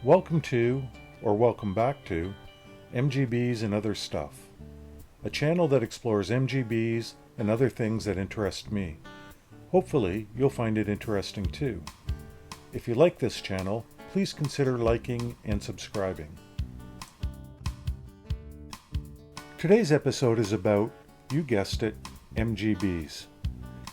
Welcome to, or welcome back to, MGBs and Other Stuff, a channel that explores MGBs and other things that interest me. Hopefully, you'll find it interesting too. If you like this channel, please consider liking and subscribing. Today's episode is about, you guessed it, MGBs.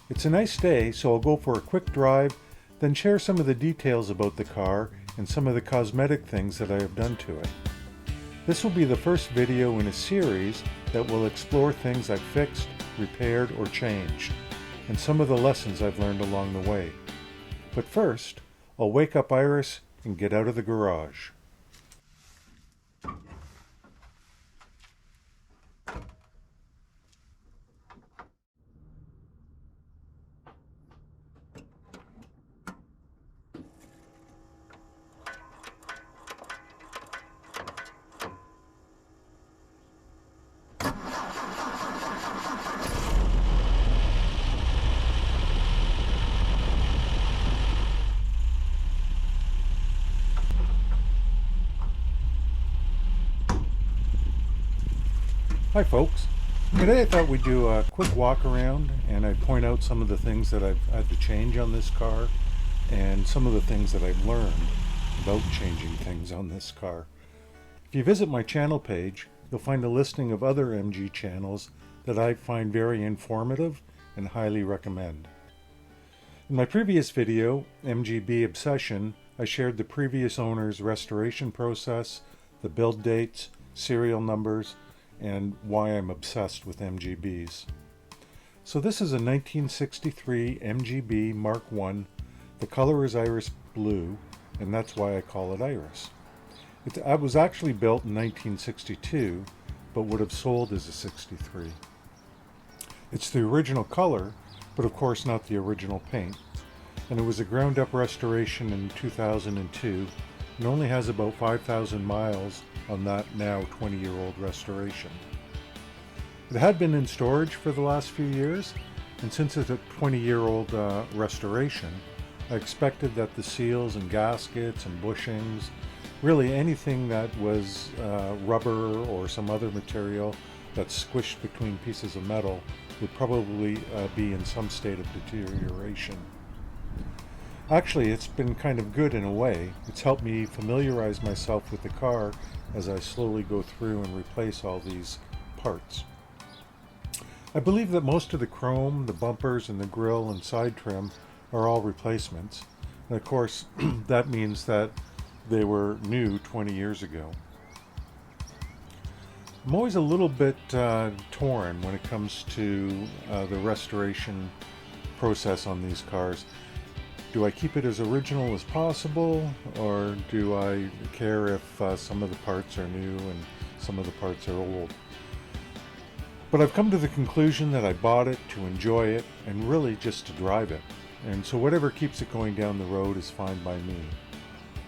It's a nice day, so I'll go for a quick drive, then share some of the details about the car and some of the cosmetic things that I have done to it. This will be the first video in a series that will explore things I've fixed, repaired, or changed, and some of the lessons I've learned along the way. But first, I'll wake up Iris and get out of the garage. Hi folks, today I thought we'd do a quick walk around and I'd point out some of the things that I've had to change on this car and some of the things that I've learned about changing things on this car. If you visit my channel page, you'll find a listing of other MG channels that I find very informative and highly recommend. In my previous video, MGB Obsession, I shared the previous owner's restoration process, the build dates, serial numbers, and why I'm obsessed with MGBs. So this is a 1963 MGB Mark I. The color is Iris Blue, and that's why I call it Iris. It was actually built in 1962, but would have sold as a 63. It's the original color, but of course not the original paint. And it was a ground-up restoration in 2002, and only has about 5,000 miles on that now 20-year-old restoration. It had been in storage for the last few years, and since it's a 20-year-old restoration, I expected that the seals and gaskets and bushings, really anything that was rubber or some other material that's squished between pieces of metal, would probably be in some state of deterioration. Actually, it's been kind of good in a way. It's helped me familiarize myself with the car as I slowly go through and replace all these parts. I believe that most of the chrome, the bumpers, and the grille and side trim are all replacements. And of course, that means that they were new 20 years ago. I'm always a little bit torn when it comes to the restoration process on these cars. Do I keep it as original as possible, or do I care if some of the parts are new and some of the parts are old? But I've come to the conclusion that I bought it to enjoy it and really just to drive it. And so whatever keeps it going down the road is fine by me.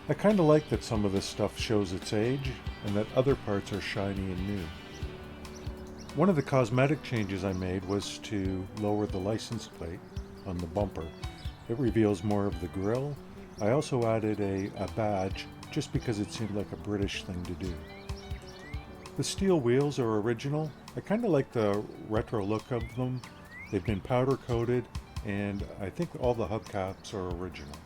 I kind of like that some of this stuff shows its age and that other parts are shiny and new. One of the cosmetic changes I made was to lower the license plate on the bumper. It reveals more of the grille. I also added a badge just because it seemed like a British thing to do. The steel wheels are original. I kind of like the retro look of them. They've been powder coated, and I think all the hubcaps are original.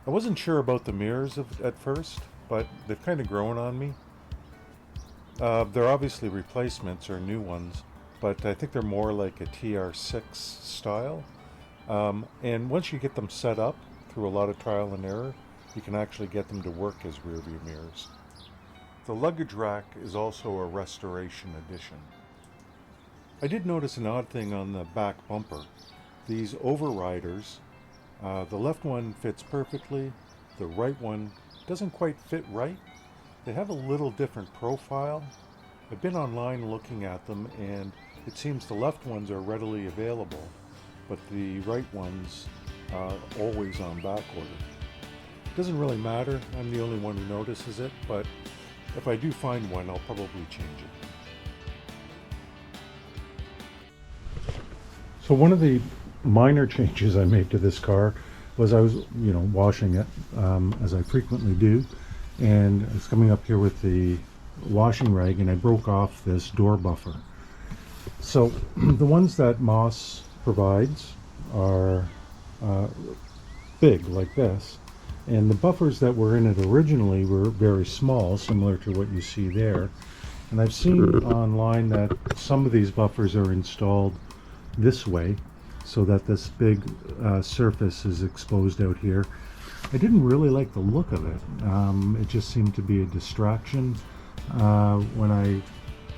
I wasn't sure about the mirrors at first, but they've kind of grown on me. They're obviously replacements or new ones, but I think they're more like a TR6 style. And once you get them set up through a lot of trial and error, you can actually get them to work as rear view mirrors. The luggage rack is also a restoration addition. I did notice an odd thing on the back bumper. These overriders, the left one fits perfectly, the right one doesn't quite fit right. They have a little different profile. I've been online looking at them, and it seems the left ones are readily available, but the right ones are always on back order. It doesn't really matter, I'm the only one who notices it, but if I do find one, I'll probably change it. So one of the minor changes I made to this car was I was, washing it, as I frequently do, and I was coming up here with the washing rag, and I broke off this door buffer. So the ones that Moss provides are big, like this, and the buffers that were in it originally were very small, similar to what you see there. And I've seen online that some of these buffers are installed this way, so that this big surface is exposed out here. I didn't really like the look of it. It just seemed to be a distraction when I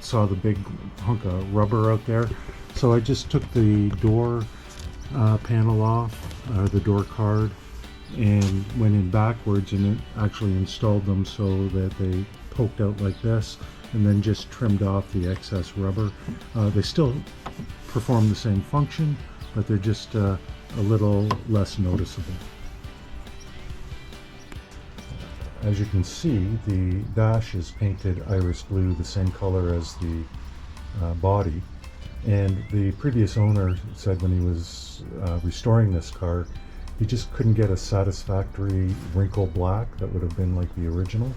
saw the big hunk of rubber out there. So I just took the door panel off, the door card, and went in backwards and it actually installed them so that they poked out like this, and then just trimmed off the excess rubber. They still perform the same function, but they're just a little less noticeable. As you can see, the dash is painted iris blue, the same color as the body. And the previous owner said when he was restoring this car, he just couldn't get a satisfactory wrinkle black that would have been like the original.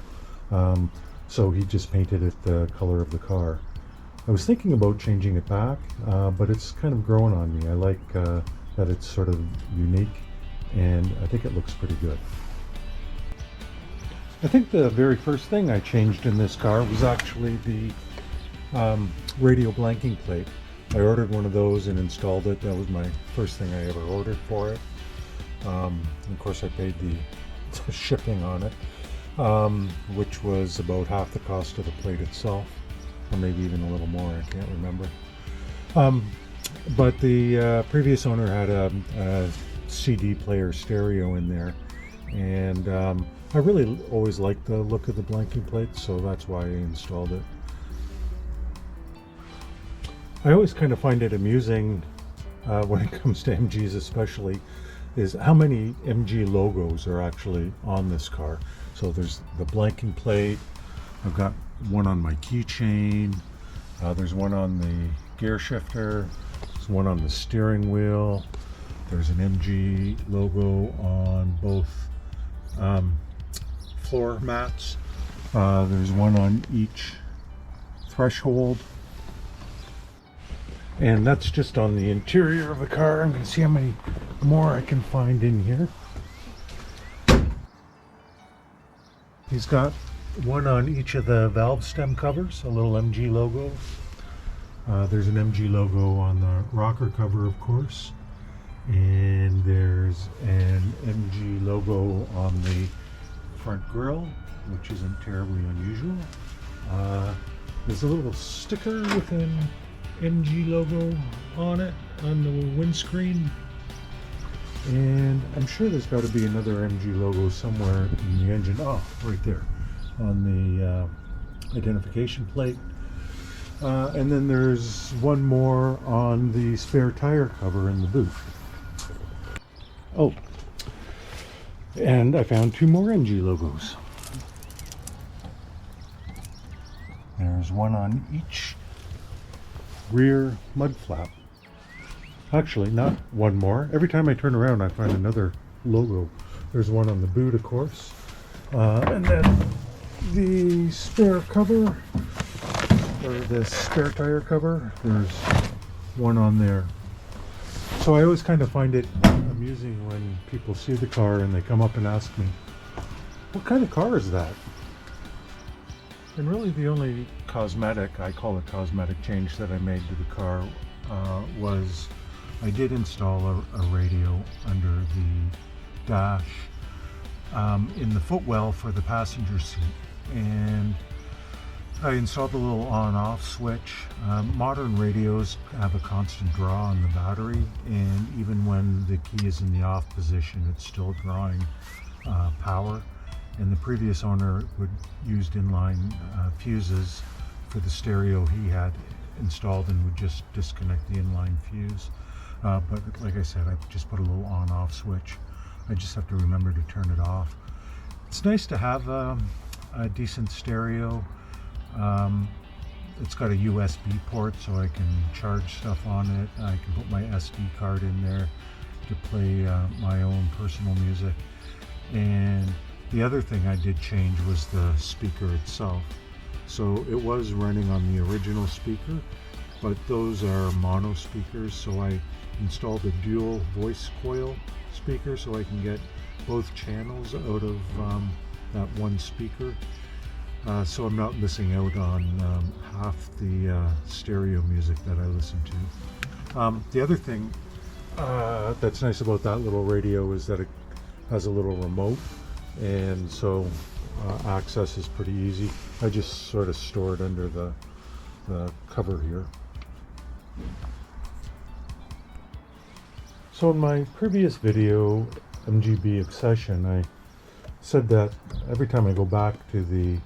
So he just painted it the color of the car. I was thinking about changing it back, but it's kind of growing on me. I like that it's sort of unique, and I think it looks pretty good. I think the very first thing I changed in this car was actually the radio blanking plate. I ordered one of those and installed it. That was my first thing I ever ordered for it. Of course, I paid the shipping on it, which was about half the cost of the plate itself, or maybe even a little more, I can't remember. But the previous owner had a CD player stereo in there, and I really always liked the look of the blanking plate, so that's why I installed it. I always kind of find it amusing when it comes to MGs especially, is how many MG logos are actually on this car. So there's the blanking plate, I've got one on my keychain, there's one on the gear shifter, there's one on the steering wheel, there's an MG logo on both floor mats, there's one on each threshold. And that's just on the interior of the car. I'm going to see how many more I can find in here. He's got one on each of the valve stem covers, a little MG logo. There's an MG logo on the rocker cover, of course. And there's an MG logo on the front grille, which isn't terribly unusual. There's a little sticker with an MG logo on it, on the windscreen, and I'm sure there's got to be another MG logo somewhere in the engine. Oh, right there on the identification plate. And then there's one more on the spare tire cover in the boot. Oh, and I found two more MG logos. There's one on each rear mud flap. Actually, not one more. Every time I turn around, I find another logo. There's one on the boot, of course. And then the spare cover, or the spare tire cover, there's one on there. So I always kind of find it amusing when people see the car and they come up and ask me, what kind of car is that? And really the only cosmetic, I call it cosmetic change, that I made to the car was I did install a radio under the dash in the footwell for the passenger seat. And I installed a little on-off switch. Modern radios have a constant draw on the battery, and even when the key is in the off position, it's still drawing power. And the previous owner used inline fuses for the stereo he had installed, and would just disconnect the inline fuse. But like I said, I just put a little on-off switch. I just have to remember to turn it off. It's nice to have a decent stereo. It's got a USB port, so I can charge stuff on it. I can put my SD card in there, to play my own personal music. And the other thing I did change was the speaker itself. So it was running on the original speaker, but those are mono speakers, so I installed a dual voice coil speaker so I can get both channels out of that one speaker, so I'm not missing out on half the stereo music that I listen to. The other thing that's nice about that little radio is that it has a little remote, and so access is pretty easy. I just sort of store it under the cover here. So in my previous video, MGB Obsession, I said that every time I go back to the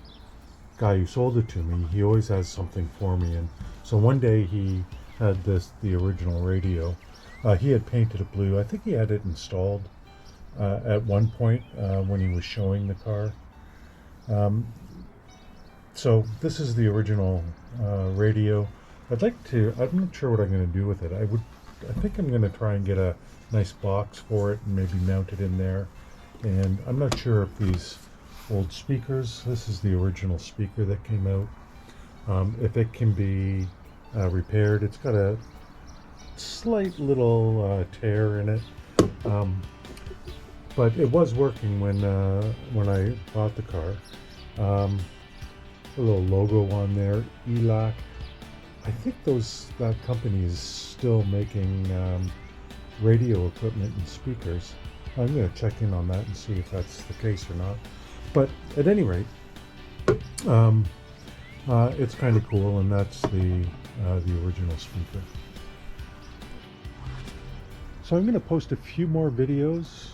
guy who sold it to me, he always has something for me. And so one day he had the original radio. He had painted it blue. I think he had it installed at one point when he was showing the car. So this is the original radio. I'm not sure what I'm going to do with it. I think I'm going to try and get a nice box for it and maybe mount it in there. And I'm not sure if these old speakers, this is the original speaker that came out, if it can be repaired. It's got a slight little tear in it, but it was working when I bought the car. A little logo on there, ELAC. I think that company is still making radio equipment and speakers. I'm going to check in on that and see if that's the case or not. But at any rate, it's kind of cool, and that's the original speaker. So I'm going to post a few more videos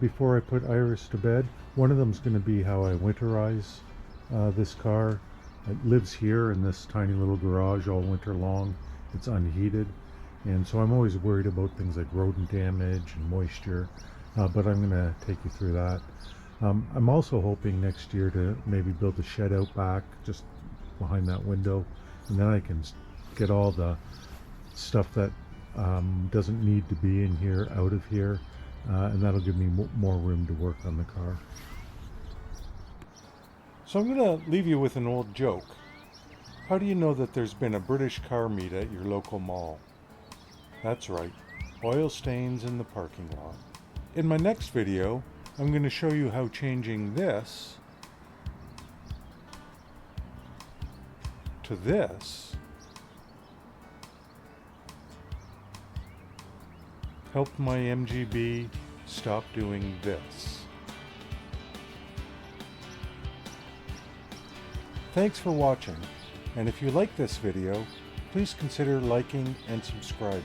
before I put Iris to bed. One of them is going to be how I winterize this car. It lives here in this tiny little garage all winter long. It's unheated, and so I'm always worried about things like rodent damage and moisture, but I'm going to take you through that. I'm also hoping next year to maybe build a shed out back just behind that window, and then I can get all the stuff that doesn't need to be in here out of here, and that'll give me more room to work on the car. So I'm going to leave you with an old joke. How do you know that there's been a British car meet at your local mall? That's right, oil stains in the parking lot. In my next video, I'm going to show you how changing this to this helped my MGB stop doing this. Thanks for watching, and if you like this video, please consider liking and subscribing.